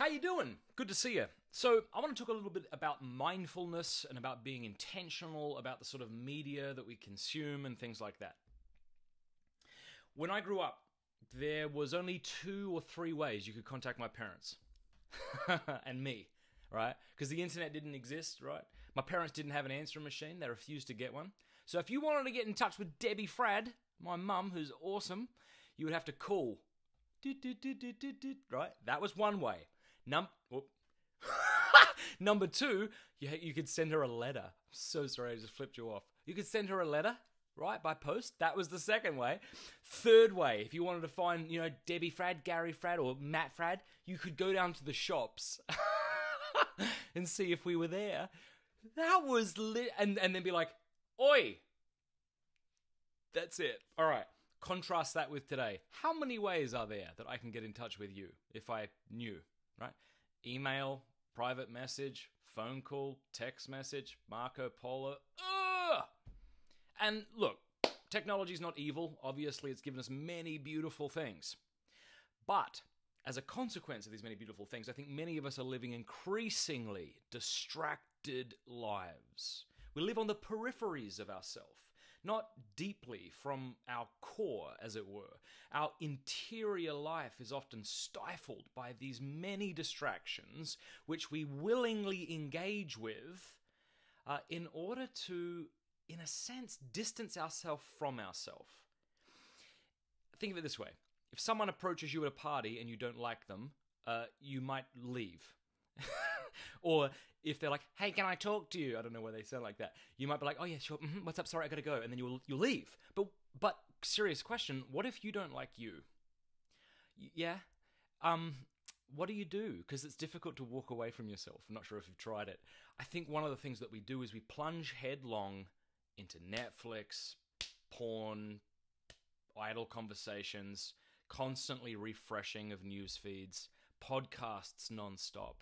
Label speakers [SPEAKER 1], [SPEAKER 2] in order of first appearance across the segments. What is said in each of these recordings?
[SPEAKER 1] How you doing? Good to see you. So, I want to talk a little bit about mindfulness and about being intentional about the sort of media that we consume and things like that. When I grew up, there was only 2 or 3 ways you could contact my parents and me, right? Because the internet didn't exist, right? My parents didn't have an answering machine. They refused to get one. So if you wanted to get in touch with Debbie Frad, my mum, who's awesome, you would have to call. Right? That was one way. Number 2, you could send her a letter. I'm so sorry, I just flipped you off. You could send her a letter, right, by post. That was the second way. Third way, if you wanted to find, Debbie Frad, Gary Frad, or Matt Frad, you could go down to the shops and see if we were there. That was lit. And then be like, oi! That's it. All right. Contrast that with today. How many ways are there that I can get in touch with you if I knew, right? Email, private message, phone call, text message, Marco Polo. Ugh! And look, technology is not evil. Obviously, it's given us many beautiful things. But as a consequence of these many beautiful things, I think many of us are living increasingly distracted lives. We live on the peripheries of ourselves. Not deeply from our core, as it were. Our interior life is often stifled by these many distractions, which we willingly engage with in order to, in a sense, distance ourselves from ourselves. Think of it this way. If someone approaches you at a party and you don't like them, you might leave. Or if they're like, hey, can I talk to you? I don't know why they sound like that. You might be like, oh yeah, sure. What's up? Sorry, I gotta go. And then you'll leave. But serious question, what if you don't like you? Yeah? What do you do? Because it's difficult to walk away from yourself. I'm not sure if you've tried it. I think one of the things that we do is we plunge headlong into Netflix, porn, idle conversations, constantly refreshing of news feeds, podcasts nonstop.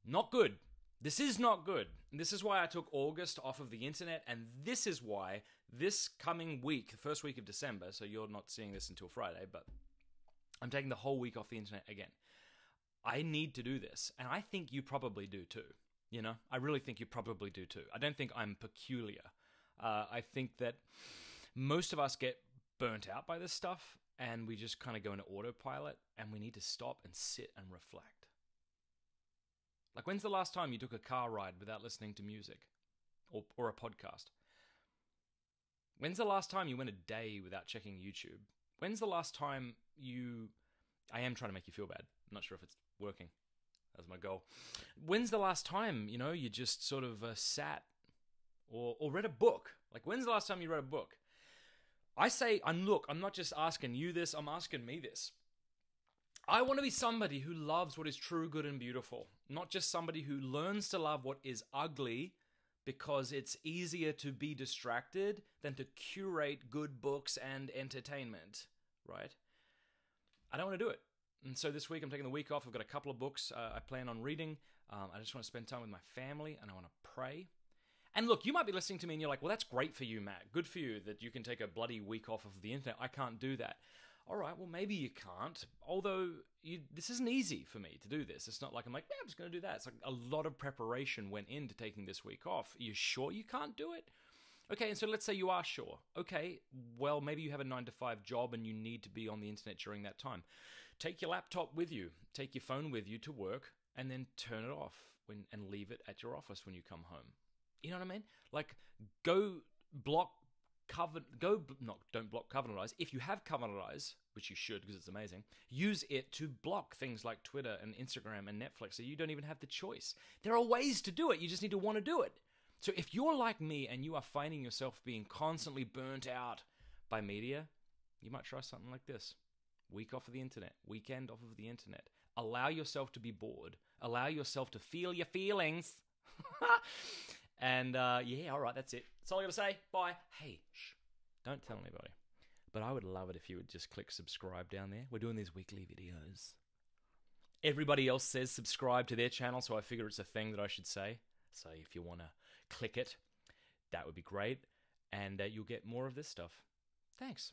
[SPEAKER 1] Not good. This is not good. And this is why I took August off of the internet, and this is why this coming week, the first week of December, so you're not seeing this until Friday, but I'm taking the whole week off the internet again. I need to do this, and I think you probably do too. I really think you probably do too. I don't think I'm peculiar. I think that most of us get burnt out by this stuff, and we just kind of go into autopilot, and we need to stop and sit and reflect. Like, when's the last time you took a car ride without listening to music or a podcast? When's the last time you went a day without checking YouTube? When's the last time I am trying to make you feel bad. I'm not sure if it's working. That's my goal. When's the last time, you just sort of sat or read a book? Like, when's the last time you read a book? I'm not just asking you this, I'm asking me this. I want to be somebody who loves what is true, good, and beautiful. Not just somebody who learns to love what is ugly because it's easier to be distracted than to curate good books and entertainment, right? I don't want to do it. And so this week I'm taking the week off. I've got a couple of books I plan on reading. I just want to spend time with my family and I want to pray. And look, you might be listening to me and you're like, well, that's great for you, Matt. Good for you that you can take a bloody week off of the internet. I can't do that. All right, well, maybe you can't. Although, this isn't easy for me to do this. It's not like I'm like, yeah, I'm just going to do that. It's like a lot of preparation went into taking this week off. Are you sure you can't do it? Okay, and so let's say you are sure. Okay, well, maybe you have a 9-to-5 job and you need to be on the internet during that time. Take your laptop with you. Take your phone with you to work and then turn it off and leave it at your office when you come home. You know what I mean? Like, don't block Covenant Eyes. If you have Covenant Eyes, which you should because it's amazing, use it to block things like Twitter and Instagram and Netflix so you don't even have the choice. There are ways to do it. You just need to want to do it. So if you're like me and you are finding yourself being constantly burnt out by media, you might try something like this. Week off of the internet. Weekend off of the internet. Allow yourself to be bored. Allow yourself to feel your feelings. And yeah, all right, that's it. That's all I got to say. Bye. Hey, shh. Don't tell anybody. But I would love it if you would just click subscribe down there. We're doing these weekly videos. Everybody else says subscribe to their channel, so I figure it's a thing that I should say. So if you want to click it, that would be great. And you'll get more of this stuff. Thanks.